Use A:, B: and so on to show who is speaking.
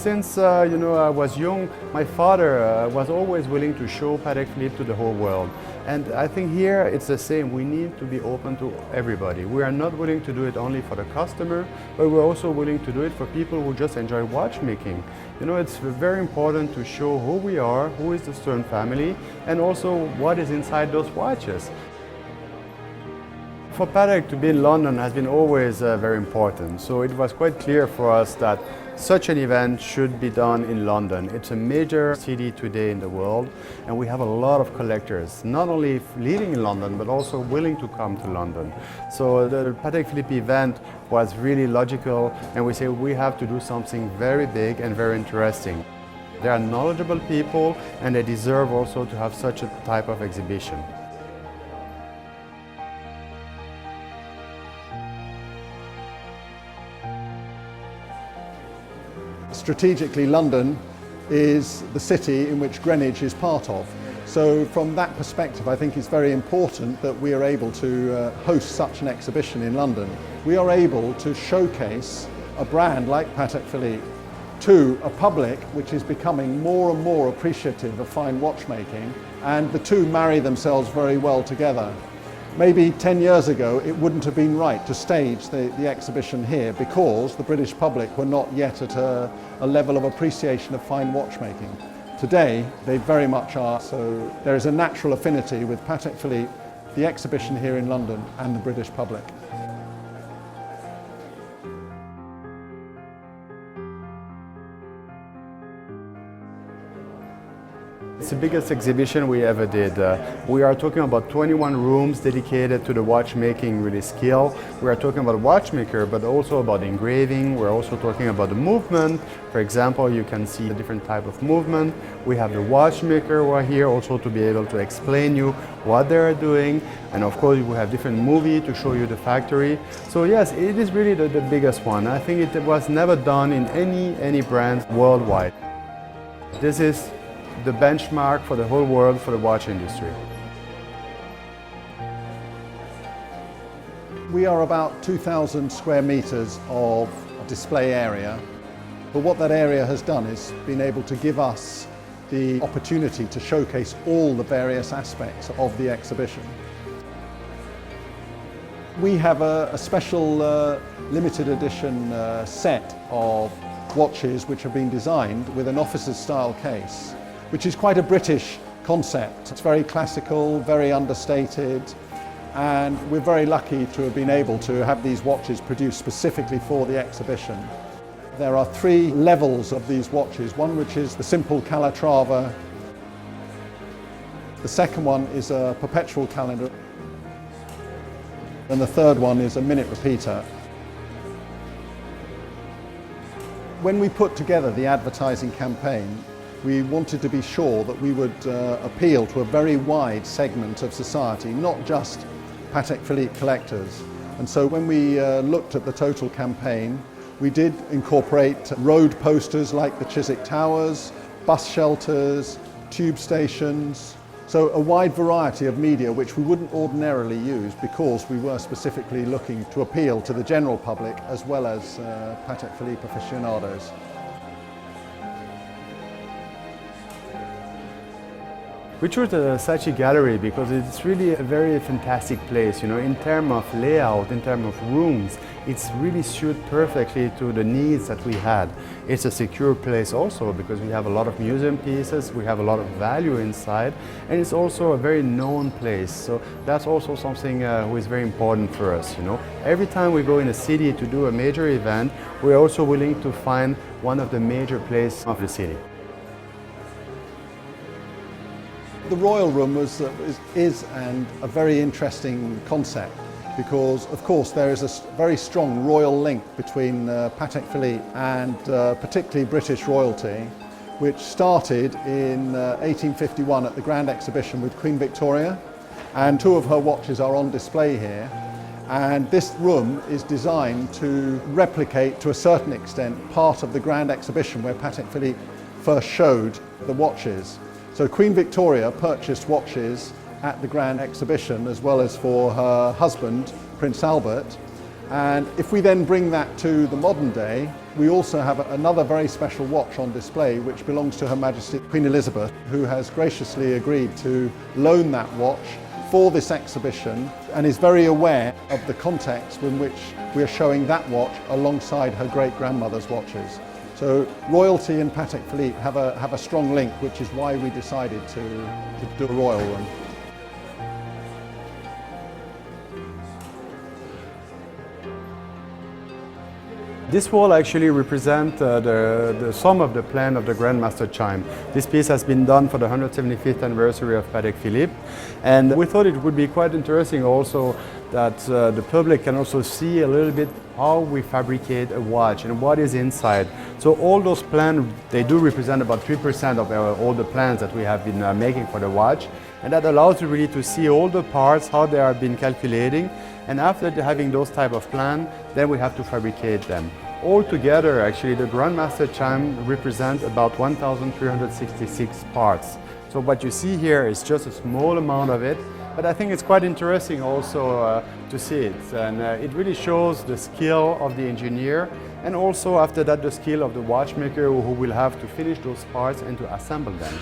A: Since I was young, my father was always willing to show Patek Philippe to the whole world. And I think here it's the same. We need to be open to everybody. We are not willing to do it only for the customer, but we're also willing to do it for people who just enjoy watchmaking. It's very important to show who we are, who is the Stern family, and also what is inside those watches. For Patek to be in London has been always very important, so it was quite clear for us that such an event should be done in London. It's a major city today in the world, and we have a lot of collectors, not only living in London, but also willing to come to London. So the Patek Philippe event was really logical, and we say we have to do something very big and very interesting. They are knowledgeable people, and they deserve also to have such a type of exhibition.
B: Strategically, London is the city in which Greenwich is part of. So from that perspective, I think it's very important that we are able to host such an exhibition in London. We are able to showcase a brand like Patek Philippe to a public which is becoming more and more appreciative of fine watchmaking, and the two marry themselves very well together. Maybe 10 years ago it wouldn't have been right to stage the exhibition here because the British public were not yet at a level of appreciation of fine watchmaking. Today they very much are, so there is a natural affinity with Patek Philippe, the exhibition here in London, and the British public.
A: It's the biggest exhibition we ever did. We are talking about 21 rooms dedicated to the watchmaking really skill. We are talking about watchmaker, but also about engraving. We're also talking about the movement. For example, you can see a different type of movement. We have the watchmaker who are here also to be able to explain you what they are doing. And of course, we have different movies to show you the factory. So yes, it is really the biggest one. I think it was never done in any brand worldwide. This is the benchmark for the whole world for the watch industry.
B: We are about 2,000 square meters of display area, but what that area has done is been able to give us the opportunity to showcase all the various aspects of the exhibition. We have a special limited edition set of watches which have been designed with an officer's style case, which is quite a British concept. It's very classical, very understated, and we're very lucky to have been able to have these watches produced specifically for the exhibition. There are 3 levels of these watches, one which is the simple Calatrava, the second one is a perpetual calendar, and the third one is a minute repeater. When we put together the advertising campaign, we wanted to be sure that we would appeal to a very wide segment of society, not just Patek Philippe collectors. And so when we looked at the total campaign, we did incorporate road posters like the Chiswick Towers, bus shelters, tube stations, so a wide variety of media which we wouldn't ordinarily use because we were specifically looking to appeal to the general public as well as Patek Philippe aficionados.
A: We chose the Saatchi Gallery because it's really a very fantastic place, in terms of layout, in terms of rooms. It's really suited perfectly to the needs that we had. It's a secure place also because we have a lot of museum pieces, we have a lot of value inside, and it's also a very known place. So that's also something who is very important for us, Every time we go in a city to do a major event, we're also willing to find one of the major places of the city.
B: The Royal Room is a very interesting concept because, of course, there is a very strong royal link between Patek Philippe and particularly British royalty, which started in 1851 at the Grand Exhibition with Queen Victoria, and 2 of her watches are on display here. And this room is designed to replicate, to a certain extent, part of the Grand Exhibition where Patek Philippe first showed the watches. So Queen Victoria purchased watches at the Grand Exhibition as well as for her husband, Prince Albert, And if we then bring that to the modern day, we also have another very special watch on display which belongs to Her Majesty Queen Elizabeth, who has graciously agreed to loan that watch for this exhibition and is very aware of the context in which we are showing that watch alongside her great-grandmother's watches. So royalty and Patek Philippe have a strong link, which is why we decided to do a royal one.
A: This wall actually represents the sum of the plan of the Grandmaster Chime. This piece has been done for the 175th anniversary of Patek Philippe, and we thought it would be quite interesting also that the public can also see a little bit how we fabricate a watch and what is inside. So all those plans, they do represent about 3% of all the plans that we have been making for the watch, and that allows you really to see all the parts, how they are being calculating, and after having those type of plans, then we have to fabricate them. Altogether, actually, the Grandmaster Chime represents about 1,366 parts. So what you see here is just a small amount of it, but I think it's quite interesting also to see it. And it really shows the skill of the engineer, and also after that the skill of the watchmaker who will have to finish those parts and to assemble them.